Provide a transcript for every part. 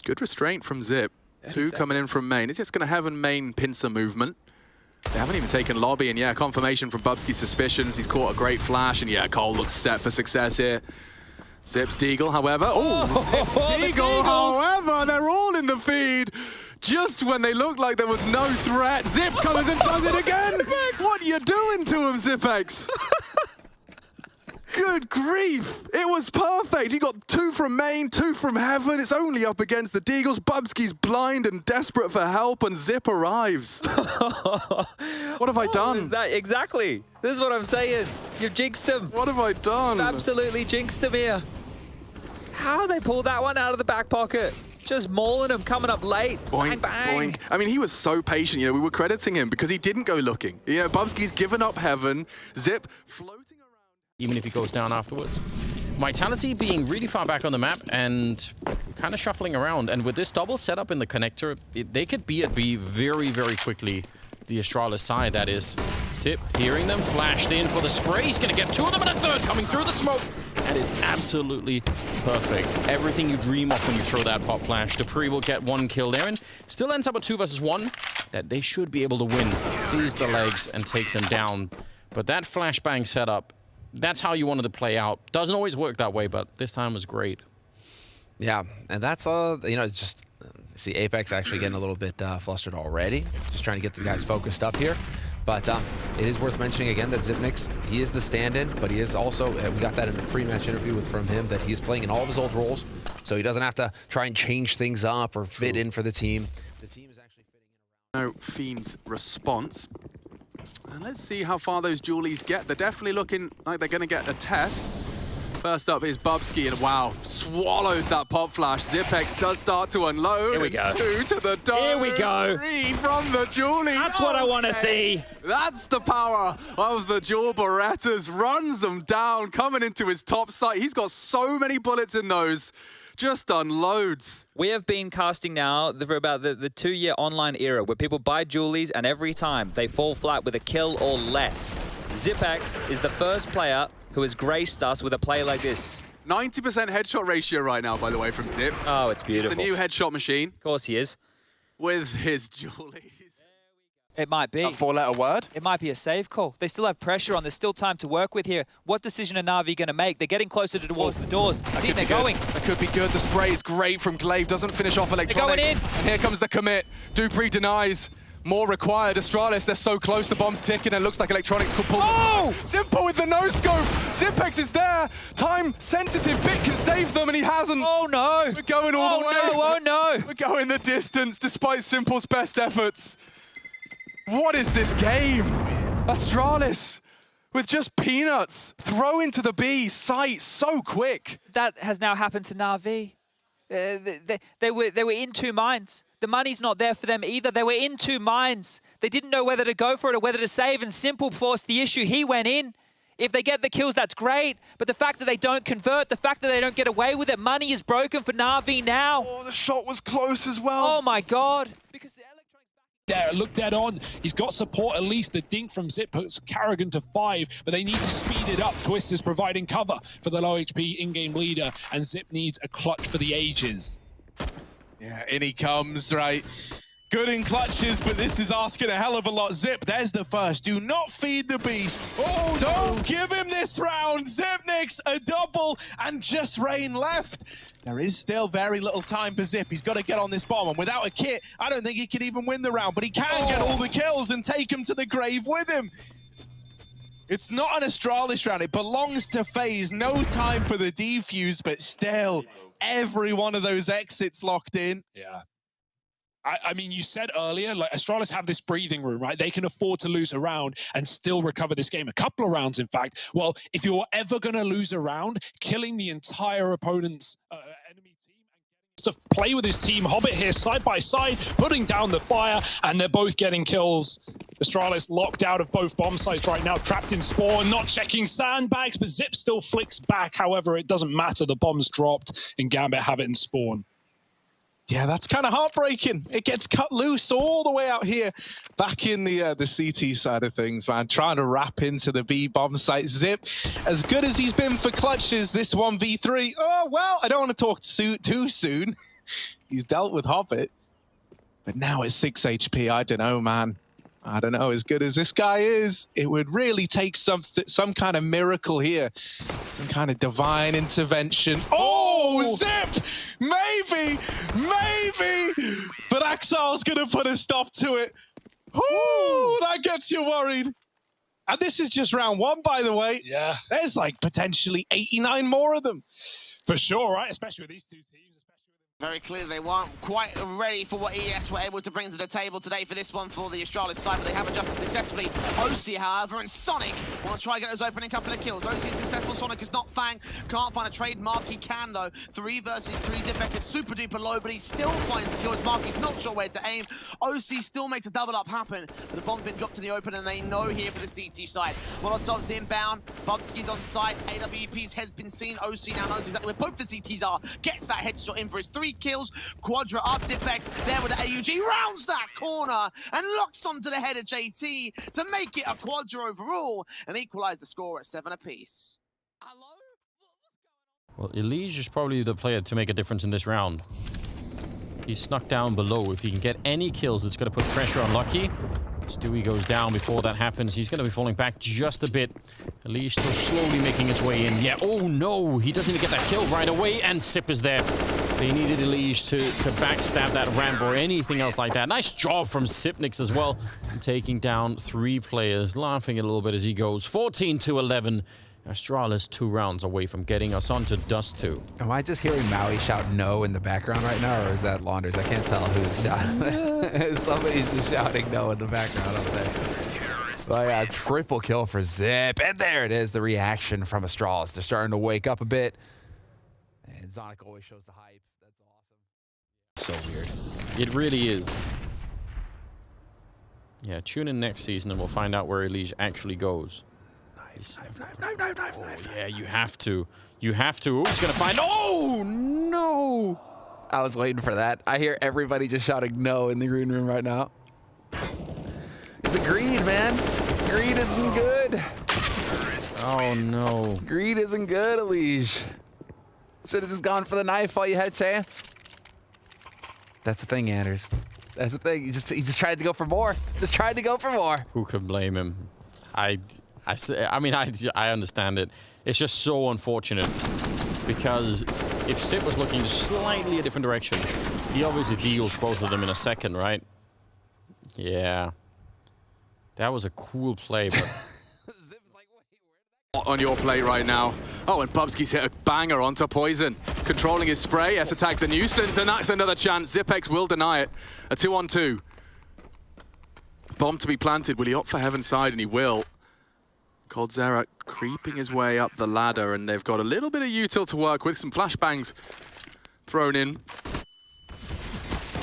Good restraint from Xyp. 2 coming in from main. It's just going to have a main pincer movement. They haven't even taken lobby, and yeah, confirmation from Bubsky's suspicions. He's caught a great flash, and yeah, Cole looks set for success here. Xyp's Deagle, however. Xyp's Deagle, however, they're all in the feed. Just when they looked like there was no threat, Xyp comes and does it again. What are you doing to him, Xyp9x? Good grief! It was perfect. He got 2 from main, 2 from heaven. It's only up against the Deagles. Bubsky's blind and desperate for help, and Xyp arrives. What have I done? What is that? Exactly. This is what I'm saying. You've jinxed him. What have I done? You've absolutely jinxed him here. How they pulled that one out of the back pocket? Just mauling him, coming up late. Boink, bang, bang. boink. I mean, he was so patient. You know, we were crediting him because he didn't go looking. You know, Bubsky's given up heaven. Xyp floating around. Even if he goes down afterwards. Vitality being really far back on the map and kind of shuffling around. And with this double setup in the connector, they could be at B very, very quickly. The Astralis side, that is. Xyp hearing them, flashed in for the spray. He's going to get 2 of them and a 3rd coming through the smoke. That is absolutely perfect. Everything you dream of when you throw that pop flash. Dupree will get 1 kill there and still ends up with 2 versus 1 that they should be able to win. Sees the legs and takes him down. But that flashbang setup, that's how you wanted to play out. Doesn't always work that way, but this time was great. Yeah, and that's, you know, just see Apex actually getting a little bit flustered already. Just trying to get the guys focused up here. But it is worth mentioning again that Xyp9x, he is the stand-in, but he is also, we got that in a pre-match interview from him, that he's playing in all of his old roles. So he doesn't have to try and change things up or fit in for the team. The team is actually fitting in around. No Fiend's response. And let's see how far those Julies get. They're definitely looking like they're going to get a test. First up is Bubsky, and wow, swallows that pop flash. Xyp9x does start to unload. Here we go. 2 to the dome. Here we go. 3 from the Julie. That's what I want to see. That's the power of the Jewel Berettas. Runs them down, coming into his top sight. He's got so many bullets in those. Just unloads. We have been casting now for about the 2-year online era where people buy Julies and every time they fall flat with a kill or less. Xyp9x is the first player who has graced us with a play like this. 90% headshot ratio right now, by the way, from Xyp. Oh, it's beautiful. He's the new headshot machine. Of course he is. With his Julies. It might be. A 4-letter word? It might be a save call. They still have pressure on. There's still time to work with here. What decision are Na'Vi going to make? They're getting closer towards the doors. I think they're going. That could be good. The spray is great from Glaive. Doesn't finish off Electronic. They're going in. And here comes the commit. Dupree denies. More required. Astralis, they're so close. The bomb's ticking, and it looks like Electronics could pull. Oh! Simple with the no-scope. Xyp9x is there. Time-sensitive. Bit can save them, and he hasn't. Oh, no. We're going all the way. Oh, no. We're going the distance, despite Simple's best efforts. What is this game? Astralis with just peanuts. Throw into the B, sight so quick. That has now happened to Na'Vi. They were in 2 minds. The money's not there for them either. They were in 2 minds. They didn't know whether to go for it or whether to save, and Simple forced the issue. He went in. If they get the kills, that's great. But the fact that they don't convert, the fact that they don't get away with it, money is broken for Na'Vi now. Oh, the shot was close as well. Oh my God. Because there, look dead on. He's got support, at least the dink from Xyp puts Carrigan to 5, but they need to speed it up. Twist is providing cover for the low HP in-game leader, and Xyp needs a clutch for the ages. Yeah, in he comes, right? Good in clutches, but this is asking a hell of a lot. Xyp, there's the first. Do not feed the beast. Oh, don't give him this round. Xyp9x, a double, and just Rain left. There is still very little time for Xyp. He's got to get on this bomb, and without a kit, I don't think he could even win the round, but he can get all the kills and take him to the grave with him. It's not an Astralis round. It belongs to FaZe. No time for the defuse, but still, every one of those exits locked in. Yeah. I mean, you said earlier, like, Astralis have this breathing room, right? They can afford to lose a round and still recover this game. A couple of rounds, in fact. Well, if you're ever going to lose a round, killing the entire opponent's enemy team and getting to play with his team, Hobbit here side by side, putting down the fire, and they're both getting kills. Astralis locked out of both bomb sites right now, trapped in spawn, not checking sandbags, but Xyp still flicks back. However, it doesn't matter. The bomb's dropped, and Gambit have it in spawn. Yeah, that's kind of heartbreaking. It gets cut loose all the way out here, back in the CT side of things, man. Trying to wrap into the B bomb site. Zip, as good as he's been for clutches, this 1v3. Oh, well, I don't want to talk too soon. He's dealt with Hobbit. But now at 6 HP, I don't know, man. I don't know, as good as this guy is, it would really take some kind of miracle here. Some kind of divine intervention. Oh, Zip! Maybe! But Axel's gonna put a stop to it. Ooh, that gets you worried. And this is just round 1, by the way. Yeah. There's like potentially 89 more of them. For sure, right? Especially with these two teams. Very clear they weren't quite ready for what ES were able to bring to the table today for this one for the Astralis side, but they have adjusted successfully. OC, however, and Sonic want to try and get those opening couple of kills. OC is successful, Sonic is not. Fang can't find a trademark. He can, though. 3 versus 3. Xyp9x is super duper low, but he still finds the kills. Marky's not sure where to aim. OC still makes a double up happen, but the bomb's been dropped in the open, and they know here for the CT side. Molotov's inbound. Bubsky's on site. AWP's head's been seen. OC now knows exactly where both the CTs are. Gets that headshot in for his 3 kills. Quadra up, Xyp9x there with the AUG, rounds that corner and locks onto the head of JT to make it a Quadra overall and equalize the score at 7 apiece. Hello? Well, Elige is probably the player to make a difference in this round. He's snuck down below. If he can get any kills, it's going to put pressure on Lucky. Stewie goes down before that happens. He's going to be falling back just a bit. Elige still slowly making his way in. Yeah, oh no, he doesn't even get that kill right away, and Sip is there. They needed Elige to backstab that ramp or anything else like that. Nice job from Xyp9x as well. Taking down 3 players, laughing a little bit as he goes. 14-11. Astralis 2 rounds away from getting us onto Dust 2. Am I just hearing Maui shout no in the background right now, or is that Launders? I can't tell who's shouting. Somebody's just shouting no in the background over there. So yeah, triple kill for Zip. And there it is, the reaction from Astralis. They're starting to wake up a bit. And Zonic always shows the hype. That's awesome. So weird. It really is. Yeah, tune in next season and we'll find out where Elige actually goes. Knife. Yeah, you have to. You have to. Oh, he's going to find... Oh, no! I was waiting for that. I hear everybody just shouting no in the green room right now. It's a greed, man. Greed isn't good. Oh, no. Greed isn't good, Elige. Should have just gone for the knife while you had a chance. That's the thing, Anders. That's the thing. He just tried to go for more. Just tried to go for more. Who could blame him? I mean, I understand it. It's just so unfortunate because if Sip was looking slightly a different direction, he obviously deals both of them in a second, right? Yeah. That was a cool play, but... On your plate right now. Oh, and Bubsky's hit a banger onto Poison. Controlling his spray. S-Attack's a nuisance, and that's another chance. Xyp9x will deny it. A 2-on-2. Bomb to be planted. Will he opt for Heaven's side? And he will. coldzera creeping his way up the ladder, and they've got a little bit of util to work with. Some flashbangs thrown in.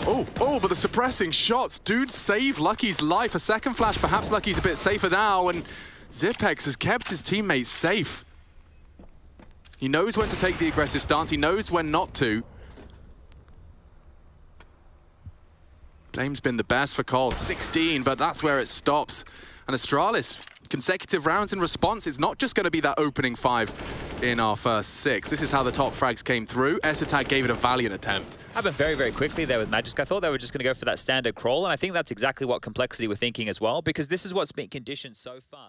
Oh, but the suppressing shots. Dude saved Lucky's life. A second flash, perhaps Lucky's a bit safer now, and Xyp9x has kept his teammates safe. He knows when to take the aggressive stance. He knows when not to. Flame's been the best for Cole, 16, but that's where it stops. And Astralis, consecutive rounds in response. It's not just going to be that opening 5 in our first 6. This is how the top frags came through. S-Attack gave it a valiant attempt. Happened very, very quickly there with Magisk. I thought they were just going to go for that standard crawl, and I think that's exactly what Complexity were thinking as well, because this is what's been conditioned so far.